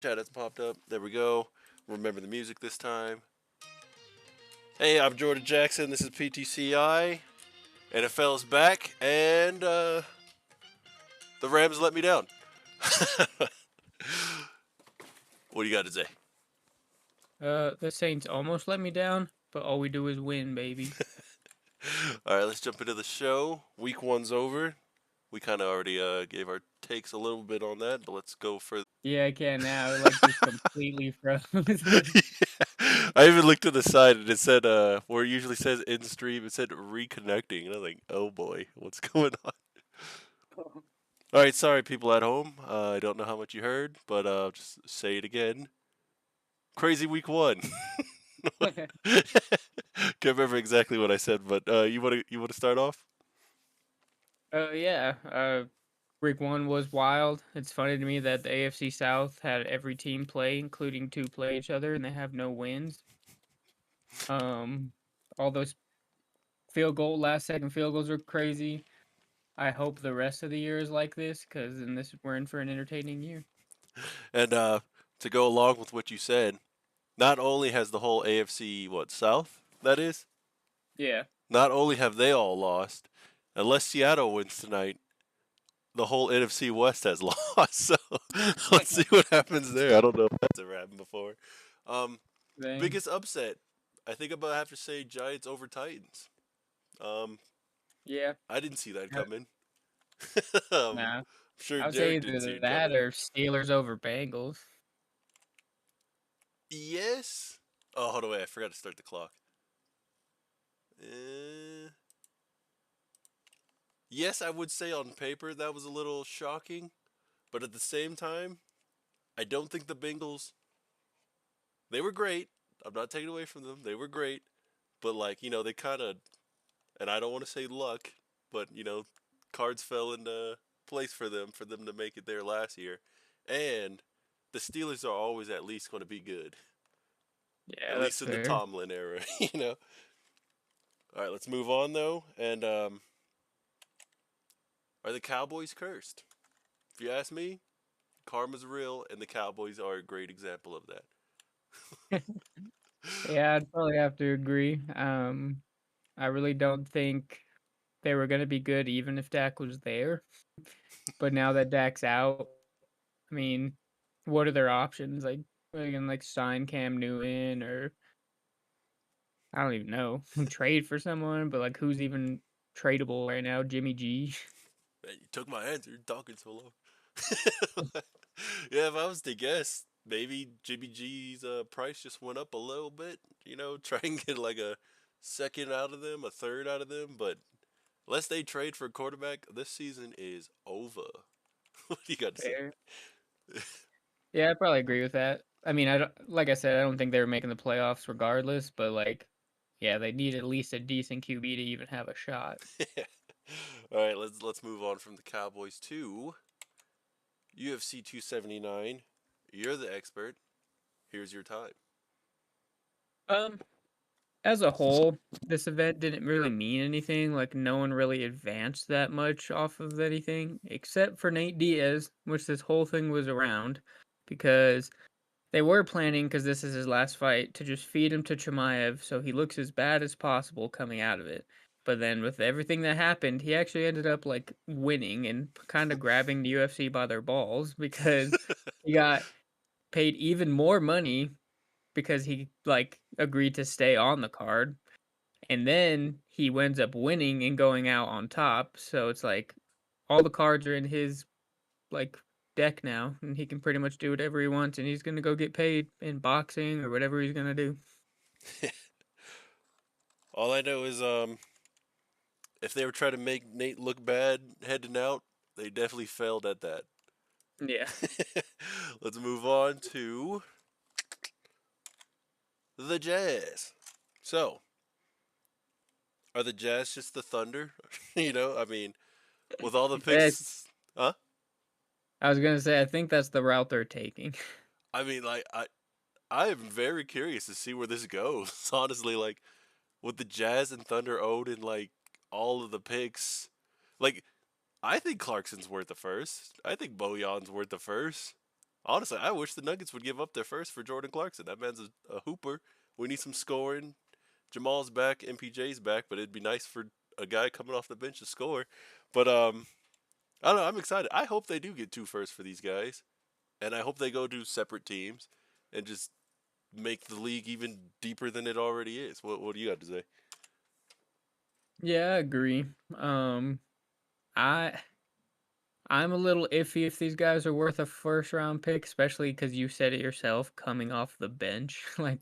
Chat has popped up. There we go. Remember the music this time. Hey, I'm Jordan Jackson. This is PTCI. NFL is back, and the Rams let me down. What do you got to say? The Saints almost let me down, but all we do is win, baby. All right, let's jump into the show. Week one's over. We kind of already gave our takes a little bit on that, but let's go for. Yeah, I can now. It, like just completely froze. I even looked to the side and it said, where it usually says in stream, it said reconnecting. And I was like, oh boy, what's going on? All right, sorry, people at home. I don't know how much you heard, but just say it again. Crazy week one. Can't remember exactly what I said, but you wanna start off? Yeah. Week one was wild. It's funny to me that the AFC South had every team play, including two play each other, and they have no wins. Um, all those last second field goals are crazy. I hope the rest of the year is like this, because in this we're in for an entertaining year. And to go along with what you said, not only has the whole AFC South that is, Yeah. not only have they all lost, unless Seattle wins tonight, the whole NFC West has lost. So let's see what happens there. I don't know if that's ever happened before. Um, Dang. Biggest upset, I think I'm gonna have to say Giants over Titans. Um, Yeah. I didn't see that Uh, coming. I'm Nah. sure I would say Derek didn't see either it that coming. or Steelers over Bengals. Yes. Oh, hold on, wait. I forgot to start the clock. Uh, yes, I would say on paper that was a little shocking, but at the same time, I don't think the Bengals. They were great. I'm not taking away from them. They were great, but they kind of, and I don't want to say luck, but cards fell into place for them to make it there last year, and the Steelers are always at least going to be good, Yeah, at that's least in the fair. Tomlin era. All right, let's move on though, and are the Cowboys cursed? If you ask me, karma's real, and the Cowboys are a great example of that. Yeah, I'd probably have to agree. I really don't think they were gonna be good even if Dak was there. But now that Dak's out, I mean, what are their options? Like, they can like sign Cam Newton or I don't even know, trade for someone. But like, who's even tradable right now? Jimmy G. Man, you took my answer. You're talking so long. Yeah, if I was to guess, maybe Jimmy G's price just went up a little bit. Try and get like a second out of them, a third out of them. But unless they trade for a quarterback, this season is over. What do you got to say? Fair. Yeah, I probably agree with that. I mean, I don't, like I said, I don't think they were making the playoffs regardless, but like, yeah, they need at least a decent QB to even have a shot. All right, let's move on from the Cowboys to UFC 279. You're the expert. Here's your time. Um, as a whole, this event didn't really mean anything. Like, no one really advanced that much off of anything except for Nate Diaz, which this whole thing was around, because they were planning, because this is his last fight, to just feed him to Chimaev so he looks as bad as possible coming out of it. But then with everything that happened, he actually ended up like winning and kind of grabbing the UFC by their balls because he got paid even more money because he like agreed to stay on the card. And then he winds up winning and going out on top. So it's like all the cards are in his like deck now, and he can pretty much do whatever he wants, and he's gonna go get paid in boxing or whatever he's gonna do. All I know is if they were trying to make Nate look bad heading out, they definitely failed at that. Yeah. Let's move on to the Jazz. So, are the Jazz just the Thunder? I mean, with all the Eh, picks, huh? I was gonna say I think that's the route they're taking. I mean, I am very curious to see where this goes. Honestly, like with the Jazz and Thunder owed in like all of the picks, like I think Clarkson's worth the first. I think Bojan's worth the first. Honestly, I wish the Nuggets would give up their first for Jordan Clarkson. That man's a hooper. We need some scoring. Jamal's back, MPJ's back, but it'd be nice for a guy coming off the bench to score. But I don't know. I'm excited. I hope they do get two firsts for these guys, and I hope they go do separate teams and just make the league even deeper than it already is. What do you got to say? Yeah, I agree. I I'm a little iffy if these guys are worth a first round pick, especially because you said it yourself, coming off the bench. Like,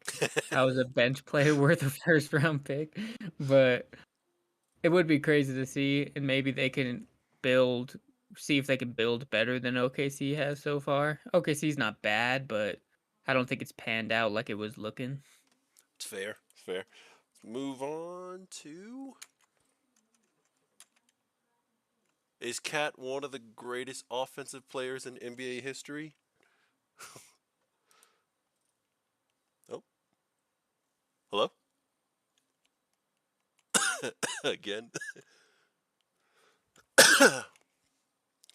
how is a bench player worth a first round pick? But it would be crazy to see, and maybe they can build, see if they can build better than OKC has so far. OKC's not bad, but I don't think it's panned out like it was looking. It's fair. It's fair. Let's move on to. Is Cat one of the greatest offensive players in NBA history? Oh, hello? Again?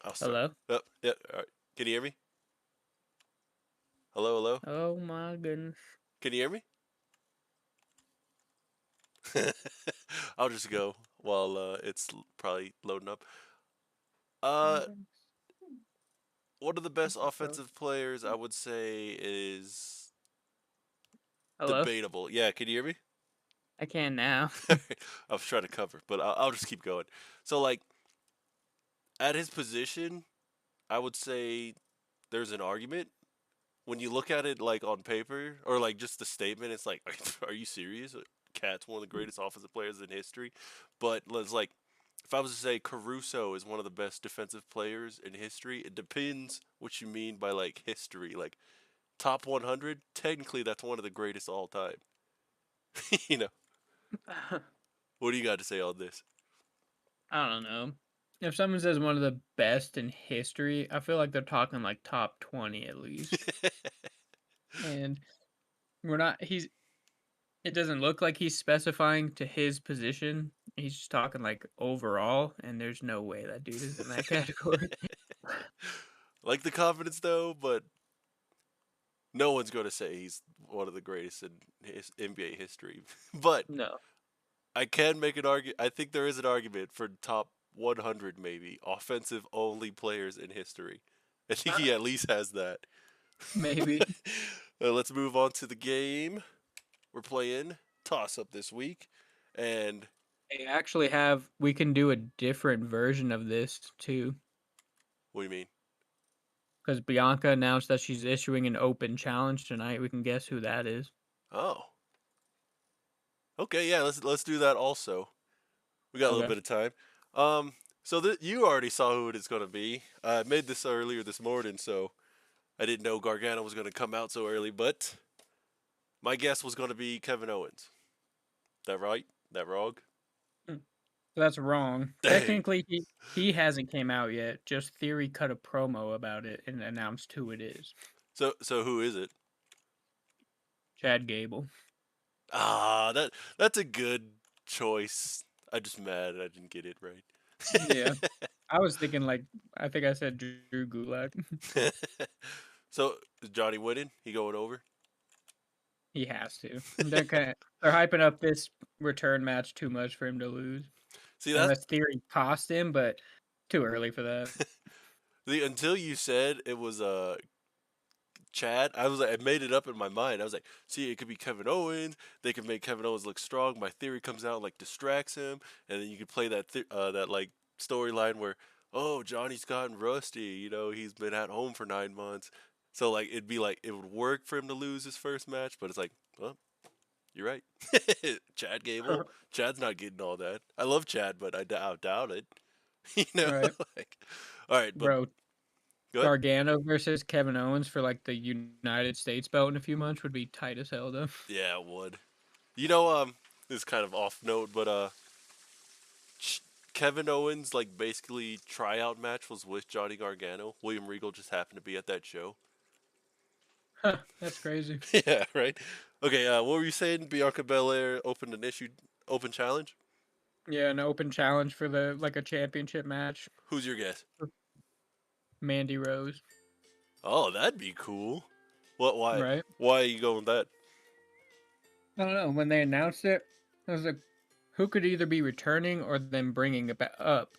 I'll start. Hello? Oh, yeah, all right. Can you hear me? Hello, hello? Oh my goodness. Can you hear me? I'll just go while it's probably loading up. Uh, one of the best offensive players I would say is Hello? debatable. Yeah, can you hear me? I can now. I was trying to cover, but I'll just keep going. So, like, at his position, I would say there's an argument. When you look at it, like, on paper, or, like, just the statement, it's like, are you serious? Cat's one of the greatest offensive players in history. But, it's like, if I was to say Caruso is one of the best defensive players in history, it depends what you mean by, like, history. Like, top 100, technically, that's one of the greatest all time. you know, what do you got to say on this? I don't know. If someone says one of the best in history, I feel like they're talking like top 20 at least. And we're not, he's, it doesn't look like he's specifying to his position. He's just talking like overall, and there's no way that dude is in that category. Like the confidence though, but no one's going to say he's one of the greatest in his NBA history. But No, I can make an argument. I think there is an argument for top 100 maybe offensive only players in history. I think he at least has that. maybe. Let's move on to the game. We're playing toss up this week, and They actually have, we can do a different version of this too. what do you mean? Because Bianca announced that she's issuing an open challenge tonight. We can guess who that is. Oh, okay, yeah. Let's do that also. We got a little Okay. bit of time. So you already saw who it is going to be. I made this earlier this morning, so I didn't know Gargano was going to come out so early, but my guess was going to be Kevin Owens. That right? That wrong? Hmm. That's wrong. Dang. Technically, he hasn't came out yet. Just Theory cut a promo about it and announced who it is. So who is it? Chad Gable. That's a good choice. I'm just mad I didn't get it right. Yeah. I was thinking like I think I said Drew Gulak. So is Johnny winning? He going over? He has to. They're hyping up this return match too much for him to lose. See that's Unless Theory cost him, but too early for that. the until you said it was Chad, I was like, I made it up in my mind. I was like, see, it could be Kevin Owens. They could make Kevin Owens look strong. My theory comes out, like distracts him, and then you could play that like storyline where, oh, Johnny's gotten rusty. He's been at home for 9 months. So like it'd be like it would work for him to lose his first match, but it's like, well, you're right. Chad Gable, Chad's not getting all that. I love Chad, but I doubt it. you know, Right. like, all right, but Bro, good. Gargano versus Kevin Owens for like the United States belt in a few months would be tight as hell though. Yeah, it would. You know, this is kind of off note, but Kevin Owens like basically tryout match was with Johnny Gargano. William Regal just happened to be at that show. That's crazy. yeah, right. Okay, what were you saying? Bianca Belair opened an open challenge. Yeah, an open challenge for the like a championship match. Who's your guess? Mandy Rose. Oh, that'd be cool. What? Why? right? Why are you going with that? I don't know. When they announced it, I was like, who could either be returning or them bringing it back up?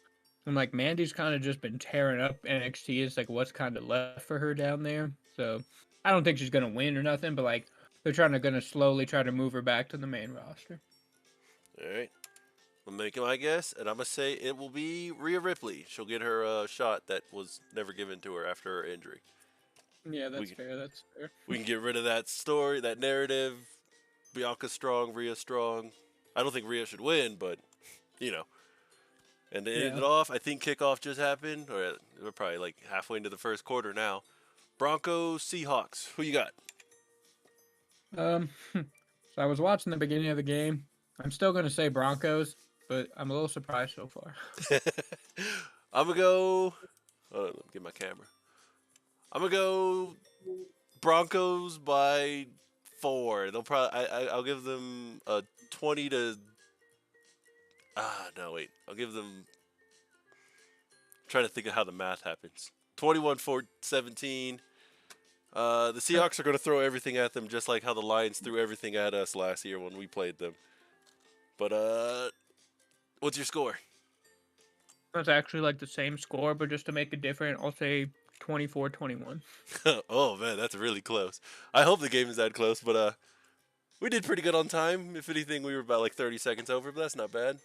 I'm like, Mandy's kind of just been tearing up NXT. It's like what's kind of left for her down there. So I don't think she's gonna win or nothing, but like they're gonna slowly try to move her back to the main roster. All right. I'm making my guess, and I'm gonna say it will be Rhea Ripley. She'll get her shot that was never given to her after her injury. Yeah, We that's can, fair. That's fair. we can get rid of that story, that narrative. Bianca strong, Rhea strong. I don't think Rhea should win, but you know. And to end Yeah. it off, I think kickoff just happened, or we're probably like halfway into the first quarter now. Broncos, Seahawks. Who you got? So I was watching the beginning of the game. I'm still gonna say Broncos, but I'm a little surprised so far. I'm gonna go. Hold on, let me get my camera. I'm gonna go Broncos by 4. They'll probably. I'll give them a 20 to. No, wait. I'll give them. Trying to think of how the math happens. 21-17. The Seahawks are going to throw everything at them, just like how the Lions threw everything at us last year when we played them. But what's your score? That's actually like the same score, but just to make it different, I'll say 24-21. Oh man, that's really close. I hope the game is that close, but we did pretty good on time. If anything, we were about like 30 seconds over, but that's not bad.